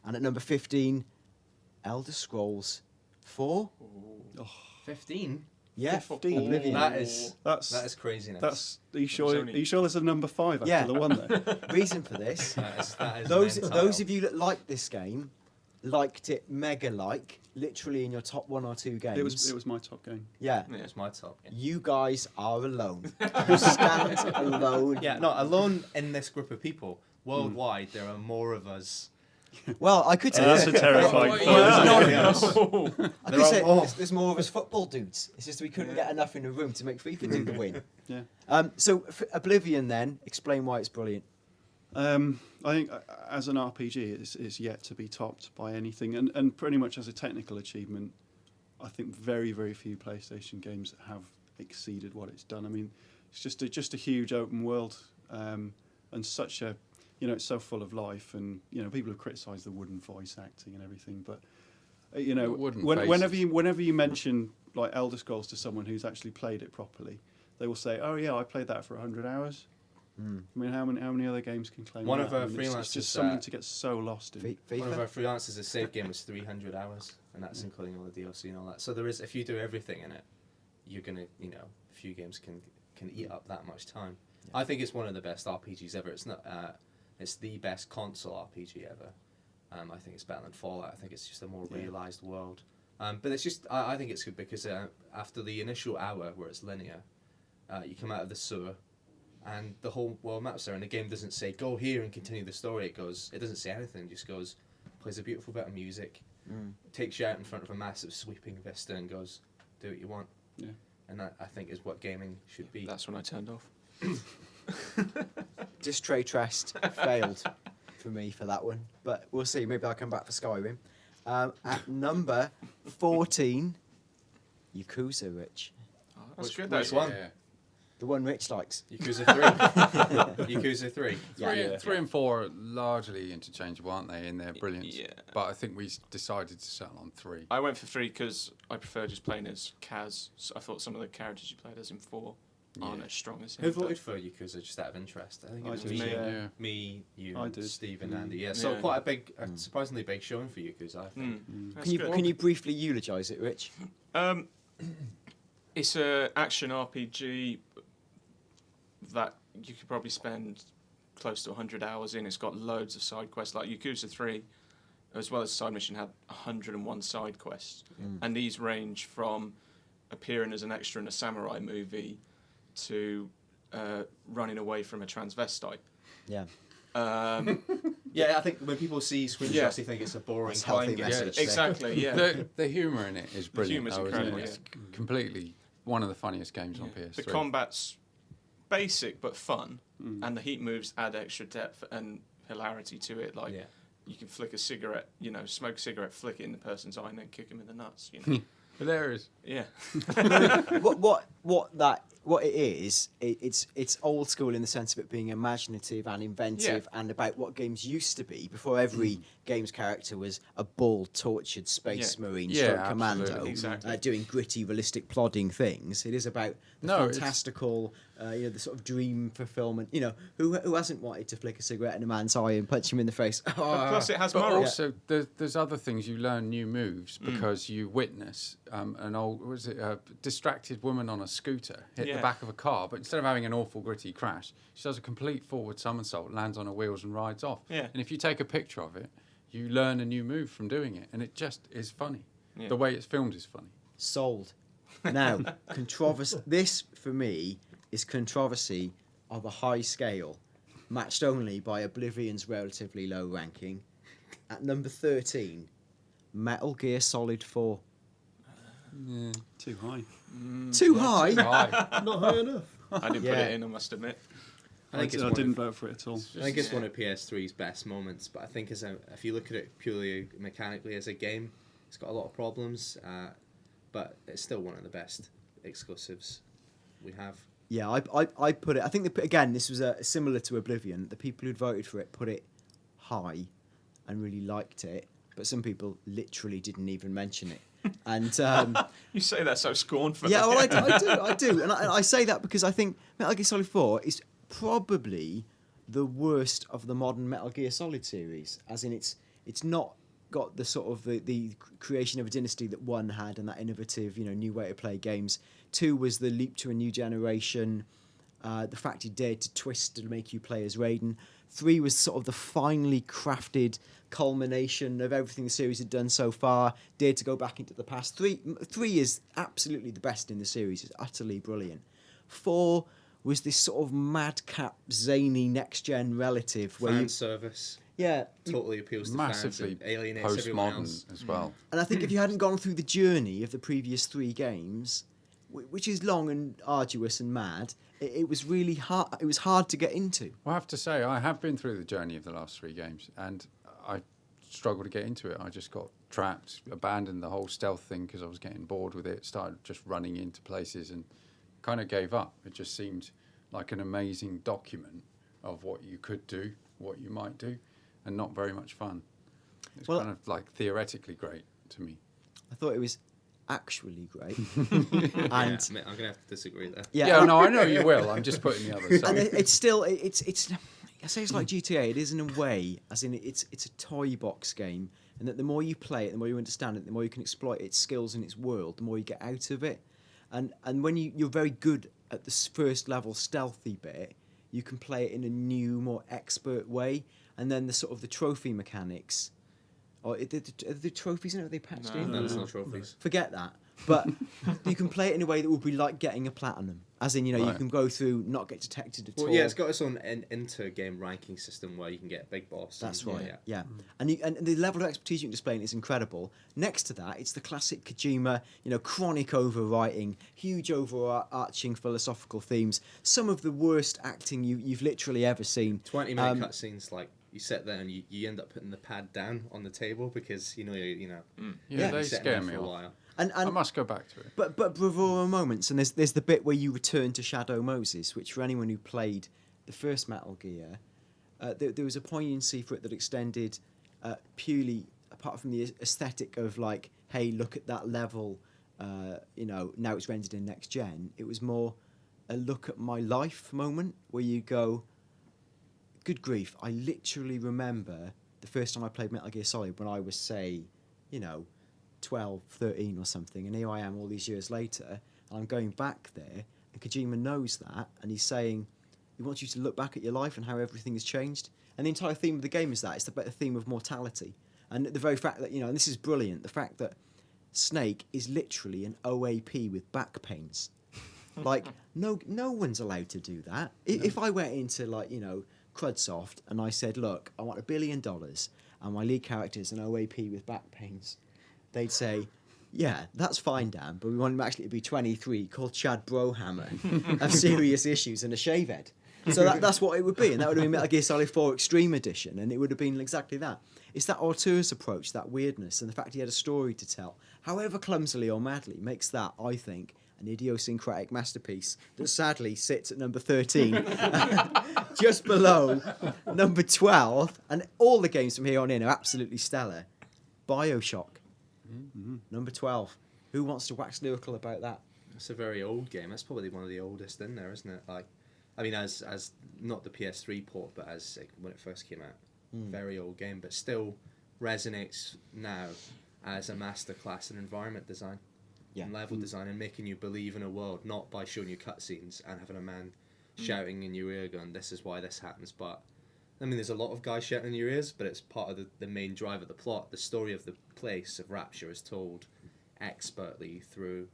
And at number 15, Elder Scrolls 4. 15? Yeah, 15. Oblivion. That is That's craziness. Are you sure there's a number 5 after the one there? Reason for this. That is Those of you that like this game liked it literally in your top 1 or 2 games. It was my top game. Yeah. It's my top. Yeah. You guys are alone. You stand alone. Yeah, no, alone in this group of people. Worldwide, there are more of us. Well, I could say That's a terrifying thought. I could say there's more of us football dudes. It's just we couldn't get enough in the room to make FIFA do the win. Yeah. So Oblivion, then, explain why it's brilliant. I think as an RPG, it's yet to be topped by anything, and pretty much as a technical achievement, I think very, very few PlayStation games have exceeded what it's done. I mean, it's just a huge open world, and such a, it's so full of life, and people have criticised the wooden voice acting and everything, but whenever you mention like Elder Scrolls to someone who's actually played it properly, they will say, "Oh yeah, I played that for 100 hours." I mean, how many other games can claim One that? of our freelancers, it's just something to get so lost in. One of our freelancers' save game was 300 hours, and that's including all the DLC and all that. So there is, if you do everything in it, you're gonna, a few games can eat up that much time. Yeah. I think it's one of the best RPGs ever. It's not. It's the best console RPG ever. I think it's better than Fallout. I think it's just a more realised world. But it's just, I think it's good because after the initial hour where it's linear, you come out of the sewer, and the whole world map's there, and the game doesn't say go here and continue the story. It doesn't say anything. It just goes, plays a beautiful bit of music, takes you out in front of a massive sweeping vista, and goes, do what you want. Yeah. And that, I think, is what gaming should be. That's when I turned off. Distray Trust failed for me for that one, but we'll see. Maybe I'll come back for Skyrim. At number 14, Yakuza, Rich. Oh, that's good. Which one? Yeah. The one Rich likes. Yakuza 3. Yakuza 3. Three and 4 are largely interchangeable, aren't they, in their brilliance? Yeah. But I think we decided to settle on 3. I went for 3 because I prefer just playing as Kaz. So I thought some of the characters you played as in 4 aren't as strong as him. Who voted for Yakuza just out of interest? I think it was did. me, you, I did. Steve and Andy. Yeah, so quite a big, surprisingly big showing for Yakuza, I think. Can you briefly eulogise it, Rich? It's an action RPG that you could probably spend close to 100 hours in. It's got loads of side quests. Like Yakuza 3, as well as side mission, had 101 side quests. And these range from appearing as an extra in a samurai movie to running away from a transvestite. Yeah. Yeah, I think when people see screenshots, they think it's a boring healthy game. message. Exactly, yeah. The humour in it is brilliant. humour's though, incredible, isn't it? It's completely one of the funniest games on PS3. The combat's basic but fun, and the heat moves add extra depth and hilarity to it. Like, you can flick a cigarette, smoke a cigarette, flick it in the person's eye, and then kick him in the nuts. Hilarious. Yeah. What it is, it's old school in the sense of it being imaginative and inventive and about what games used to be before every game's character was a bald, tortured space marine stroke commando doing gritty, realistic, plodding things. It is about the fantastical, the sort of dream fulfillment. Who hasn't wanted to flick a cigarette in a man's eye and punch him in the face? Plus, it has but morals. also, there's other things. You learn new moves because you witness an old, distracted woman on a scooter hit the back of a car, but instead of having an awful gritty crash, she does a complete forward somersault, lands on her wheels and rides off. Yeah. And if you take a picture of it, you learn a new move from doing it, and it just is funny. The way it's filmed is funny. Sold. Now, controversy. This, for me, is controversy of a high scale, matched only by Oblivion's relatively low ranking. At number 13, Metal Gear Solid 4. Too high. Too high? Not high enough. I didn't put it in, I must admit. I didn't vote for it at all. I think it's one of PS3's best moments, but I think if you look at it purely mechanically as a game, it's got a lot of problems, but it's still one of the best exclusives we have. Yeah, I put it. I think again, this was similar to Oblivion. The people who'd voted for it put it high, and really liked it. But some people literally didn't even mention it. And you say that so scornfully. Yeah, well, I do, and I say that because I think Metal Gear Solid 4 is probably the worst of the modern Metal Gear Solid series, as in it's It's not got the sort of the creation of a dynasty that 1 had, and that innovative, new way to play games. 2 was the leap to a new generation, the fact he dared to twist to make you play as Raiden. 3 was sort of the finely crafted culmination of everything the series had done so far, dared to go back into the past. 3 is absolutely the best in the series. It's utterly brilliant. 4 was this sort of madcap, zany next-gen relative. Where Fan service. Yeah. Totally appeals to Massively fans and alienates everyone else. postmodern as well. And I think if you hadn't gone through the journey of the previous 3 games, which is long and arduous and mad, it was really hard. It was hard to get into. Well, I have to say, I have been through the journey of the last 3 games, and I struggled to get into it. I just got trapped, abandoned the whole stealth thing because I was getting bored with it, started just running into places and kind of gave up. It just seemed like an amazing document of what you could do, what you might do, and not very much fun. It's kind of like theoretically great to me. I thought it was actually great. And And I'm going to have to disagree there. Yeah, no, I know you will. I'm just putting the other and side. it's still it's I say it's like GTA. It is in a way, as in it's a toy box game, and that the more you play it, the more you understand it, the more you can exploit its skills in its world, the more you get out of it. And when you're very good at the first level stealthy bit, you can play it in a new, more expert way. And then the sort of the trophy mechanics, or are the trophies in it? Are they patched in? No, there's no trophies. Forget that. But you can play it in a way that would be like getting a platinum. As in, you Right. can go through, not get detected at all. Well, yeah, it's got its own inter-game ranking system where you can get big boss. That's and- right. Yeah. And the level of expertise you can display in is incredible. Next to that, it's the classic Kojima, chronic overwriting, huge overarching philosophical themes. Some of the worst acting you've literally ever seen. 20-minute cutscenes, like you sit there and you end up putting the pad down on the table because Yeah, Yeah. they you're sitting scare there me for a off. while. And I must go back to it. But bravura moments, and there's the bit where you return to Shadow Moses, which for anyone who played the first Metal Gear, there was a poignancy for it that extended purely apart from the aesthetic of like, hey, look at that level, now it's rendered in next gen. It was more a look at my life moment where you go, good grief, I literally remember the first time I played Metal Gear Solid when I was, say, 12, 13 or something, and here I am all these years later, and I'm going back there, and Kojima knows that, and he's saying he wants you to look back at your life and how everything has changed. And the entire theme of the game is that. It's the theme of mortality. And the very fact that, and this is brilliant, the fact that Snake is literally an OAP with back pains. Like, no one's allowed to do that. If I went into, like, Crudsoft and I said, look, I want $1 billion and my lead character is an OAP with back pains, they'd say, yeah, that's fine, Dan, but we want him actually to be 23, called Chad Brohammer, have serious issues and a shave head. So that's what it would be, and that would have been Metal Gear Solid 4 Extreme Edition, and it would have been exactly that. It's that auteur's approach, that weirdness, and the fact he had a story to tell, however clumsily or madly, makes that, I think, an idiosyncratic masterpiece that sadly sits at number 13, just below number 12, and all the games from here on in are absolutely stellar. BioShock, number 12. Who wants to wax lyrical about that? It's a very old game. That's probably one of the oldest in there, isn't it? Like, I mean, as not the PS3 port, but as when it first came out, very old game, but still resonates now as a masterclass in environment design. And level design, and making you believe in a world, not by showing you cutscenes and having a man shouting in your ear going, this is why this happens. But I mean, there's a lot of guys shouting in your ears, but it's part of the main drive of the plot. The story of the place of Rapture is told expertly through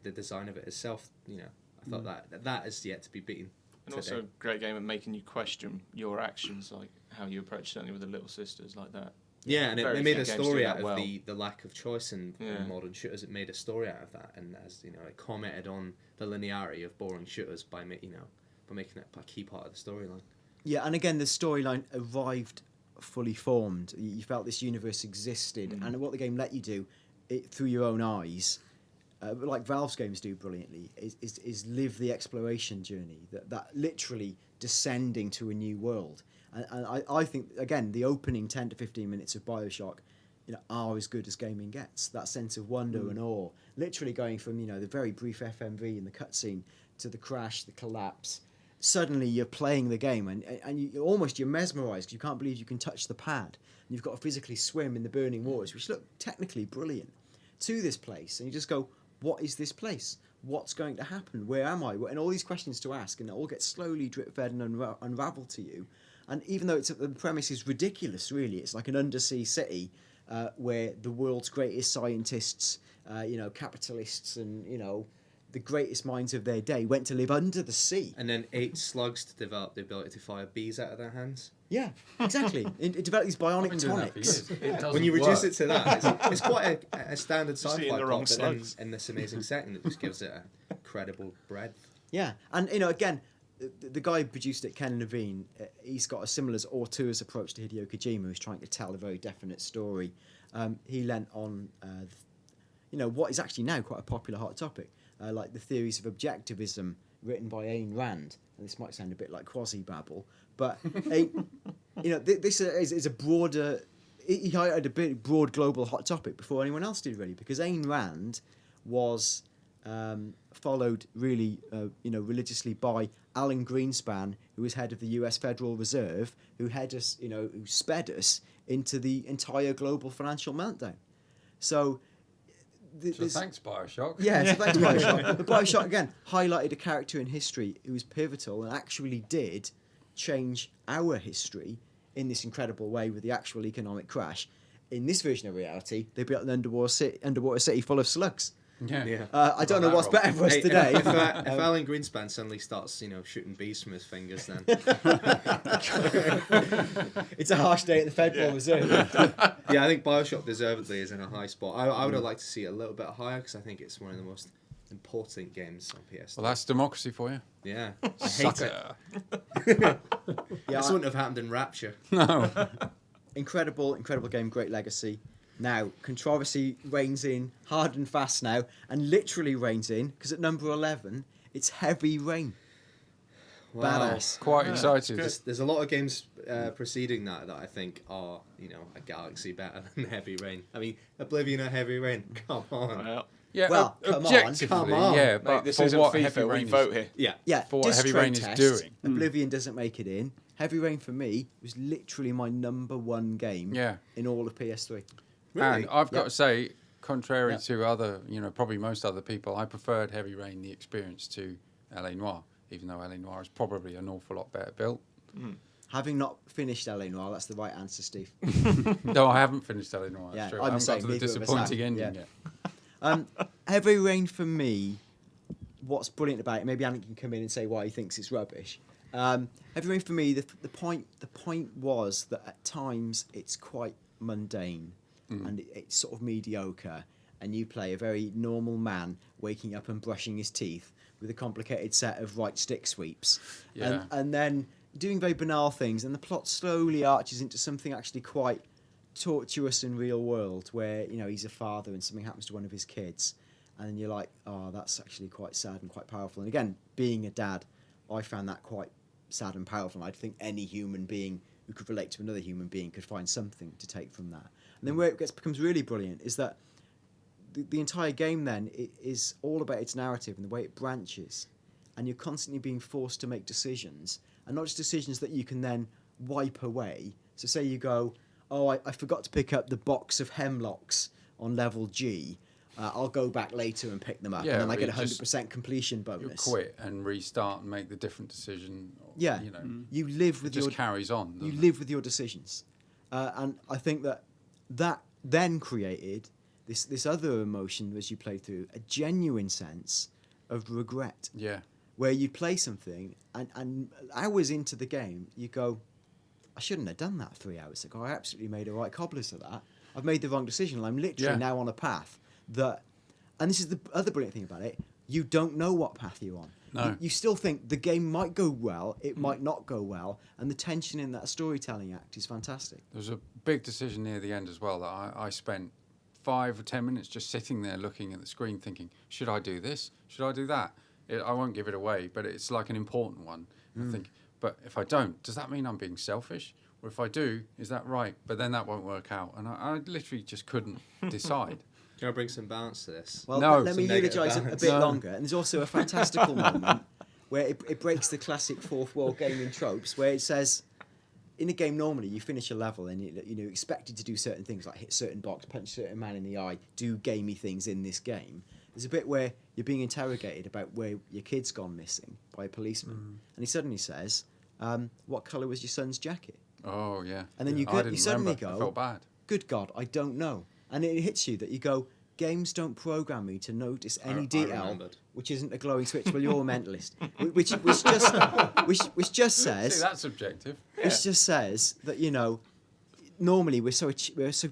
the design of it itself. I thought that is yet to be beaten. And also a great game at making you question your actions, like how you approach certainly with the Little Sisters, like that. Yeah, and Very it made few a games do story that out of well. the lack of choice in modern shooters. It made a story out of that, and as it commented on the linearity of boring shooters by making it a key part of the storyline. Yeah, and again, the storyline arrived fully formed. You felt this universe existed, and what the game let you do, through your own eyes, like Valve's games do brilliantly, is live the exploration journey. That literally descending to a new world. And I think, again, the opening 10 to 15 minutes of BioShock, are as good as gaming gets. That sense of wonder and awe, literally going from, the very brief FMV in the cutscene to the crash, the collapse, suddenly you're playing the game and you're mesmerised because you can't believe you can touch the pad. And you've got to physically swim in the burning waters, which look technically brilliant, to this place. And you just go, what is this place? What's going to happen? Where am I? And all these questions to ask, and it all gets slowly drip-fed and unraveled to you. And even though the premise is ridiculous, really, it's like an undersea city where the world's greatest scientists, capitalists and, the greatest minds of their day went to live under the sea. And then ate slugs to develop the ability to fire bees out of their hands. Yeah, exactly. It developed these bionic tonics. When you reduce it to that, it's quite a standard sci-fi eating the wrong plot, but then slugs. in this amazing setting that just gives it a credible breadth. Yeah, and again, the guy who produced it, Ken Levine, he's got a similar auteur's approach to Hideo Kojima, who's trying to tell a very definite story. He lent on, what is actually now quite a popular hot topic, like the theories of objectivism written by Ayn Rand. And this might sound a bit like quasi-babble, but this is a broader. He highlighted a bit broad global hot topic before anyone else did, really, because Ayn Rand was followed really, religiously by Alan Greenspan, who was head of the U.S. Federal Reserve, who sped us into the entire global financial meltdown. So thanks, Bioshock. Yeah, so thanks, Bioshock. But Bioshock, again, highlighted a character in history who was pivotal and actually did change our history in this incredible way with the actual economic crash. In this version of reality, they built an underwater city full of slugs. Yeah. I don't know what's better for us today. If Alan Greenspan suddenly starts, shooting bees from his fingers, then It's a harsh day at the Federal Reserve. yeah, I think Bioshock deservedly is in a high spot. I would have liked to see it a little bit higher because I think it's one of the most important games on PS3. Well, that's democracy for you. Yeah, I hate it. Yeah, This wouldn't have happened in Rapture. No. incredible game, great legacy. Now, controversy reigns in hard and fast now, and literally reigns in, because at number 11, it's Heavy Rain. Wow. Badass. Quite excited. There's a lot of games preceding that I think are, a galaxy better than Heavy Rain. I mean, Oblivion or Heavy Rain, come on. Well, Yeah, Well, come on, objectively, come on. yeah, mate, but this for isn't what FIFA. Heavy We Rain vote is, here. Yeah. Yeah, For what disc Heavy trade Rain is test, doing. Oblivion doesn't make it in. Heavy Rain for me was literally my number one game in all of PS3. Really? And I've got Yeah. to say, contrary Yeah. to other, probably most other people, I preferred Heavy Rain, the experience, to L.A. Noire, even though L.A. Noire is probably an awful lot better built. Having not finished L.A. Noire, that's the right answer, Steve. No, I haven't finished L.A. Noire. Yeah, That's true. I'm I the haven't same, got to the neither of us disappointing have, ending yeah. yet. Heavy Rain for me, what's brilliant about it, maybe Alan can come in and say why he thinks it's rubbish. Heavy Rain for me, the point was that at times it's quite mundane and it's sort of mediocre, and you play a very normal man waking up and brushing his teeth with a complicated set of right stick sweeps, Yeah. and then doing very banal things, and the plot slowly arches into something actually quite tortuous and real world, where he's a father and something happens to one of his kids, and then you're like, oh, that's actually quite sad and quite powerful. And again, being a dad, I found that quite sad and powerful. And I think any human being who could relate to another human being could find something to take from that. And then where it becomes really brilliant is that the entire game then is all about its narrative and the way it branches, and you're constantly being forced to make decisions, and not just decisions that you can then wipe away. So say you go, oh, I forgot to pick up the box of hemlocks on level G. I'll go back later and pick them up, Yeah, and then I get a it just- 100% completion You bonus. quit and restart and make the different decision. Yeah, you live with it just your carries on. you doesn't it? live with your decisions, and I think that then created this other emotion as you play through, a genuine sense of regret, Yeah. where you play something and hours into the game you go, I shouldn't have done that 3 hours ago. I absolutely made a right cobblers of that. I've made the wrong decision, and I'm literally now on a path that, and this is the other brilliant thing about it, you don't know what path you're on. No. You still think the game might go well, it might not go well, and the tension in that storytelling act is fantastic. There was a big decision near the end as well that I spent 5 or 10 minutes just sitting there looking at the screen thinking, should I do this? Should I do that? I won't give it away, but it's like an important one. I think, but if I don't, does that mean I'm being selfish? Or if I do, is that right? But then that won't work out. And I literally just couldn't decide. Do you want to bring some balance to this? Well, No. let me Some negative eulogise a balance. bit No. longer. And there's also a fantastical moment where it breaks the classic fourth wall gaming tropes, where it says, in a game normally you finish a level and you're expected to do certain things like hit certain box, punch certain man in the eye, do gamey things in this game. There's a bit where you're being interrogated about where your kid's gone missing by a policeman, and he suddenly says, "What colour was your son's jacket?" Oh yeah. And then I you didn't suddenly remember. go, I felt bad. "Good God, I don't know," and it hits you that you go, "Games don't program me to notice any I detail remembered. which isn't a glowing switch." Well, you're a mentalist, which just says, See, that's subjective. which just says that normally we're so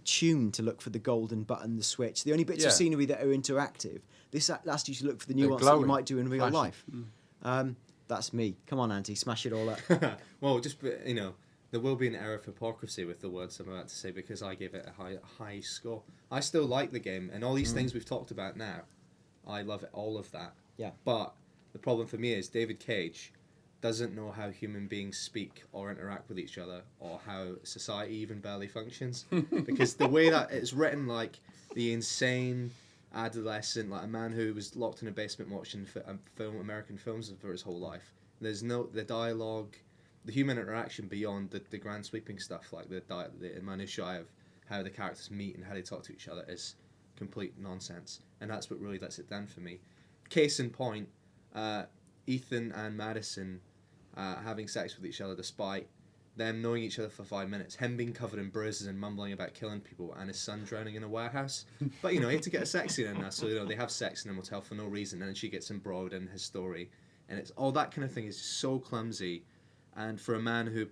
tuned to look for the golden button, the switch, the only bits of Yeah. scenery that are interactive. This asks you to look for the They're nuance that you glowing, might do in real flashing. life. That's me. Come on, Andy, smash it all up. Well, just there will be an error of hypocrisy with the words I'm about to say because I gave it a high score. I still like the game and all these things we've talked about now. I love it, all of that. Yeah. But the problem for me is David Cage doesn't know how human beings speak or interact with each other or how society even barely functions. Because the way that it's written, like the insane adolescent, like a man who was locked in a basement watching American films for his whole life. There's the dialogue, the human interaction beyond the grand sweeping stuff, like the minutiae of how the characters meet and how they talk to each other is complete nonsense. And that's what really lets it down for me. Case in point, Ethan and Madison having sex with each other despite them knowing each other for 5 minutes, him being covered in bruises and mumbling about killing people, and his son drowning in a warehouse. But he had to get a sex scene in there, so they have sex in a motel for no reason, and then she gets embroiled in his story, and it's all that kind of thing is so clumsy. And for a man who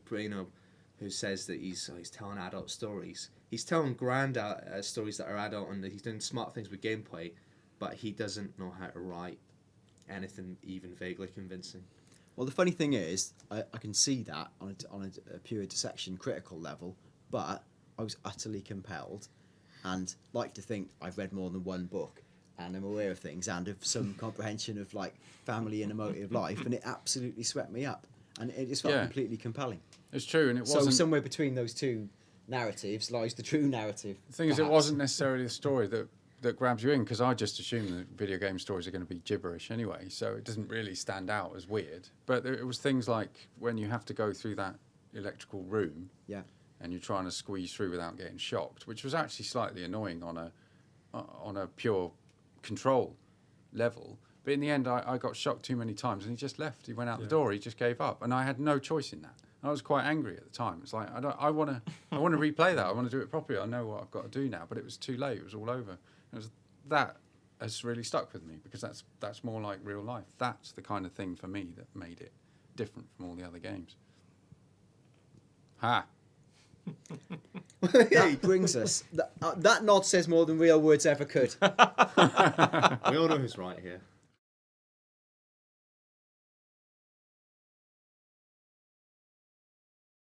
who says that he's telling adult stories, he's telling grand stories that are adult, and he's doing smart things with gameplay, but he doesn't know how to write anything even vaguely convincing. Well, the funny thing is, I can see that on a pure dissection critical level, but I was utterly compelled, and like to think I've read more than one book, and I'm aware of things, and of some comprehension of like family and emotive life, and it absolutely swept me up, and it just felt completely compelling. It's true, and it So wasn't. somewhere between those two narratives lies the true narrative. The thing is, it perhaps. wasn't necessarily a story that grabs you in, because I just assume that video game stories are going to be gibberish anyway, so it doesn't really stand out as weird. But it was things like when you have to go through that electrical room, and you're trying to squeeze through without getting shocked, which was actually slightly annoying on a pure control level. But in the end, I got shocked too many times, and he just left. He went out the door. He just gave up, and I had no choice in that. I was quite angry at the time. It's like I want to replay that. I want to do it properly. I know what I've got to do now, but it was too late. It was all over. That has really stuck with me, because that's more like real life. That's the kind of thing for me that made it different from all the other games. Ha! That brings us. That nod says more than real words ever could. We all know who's right here.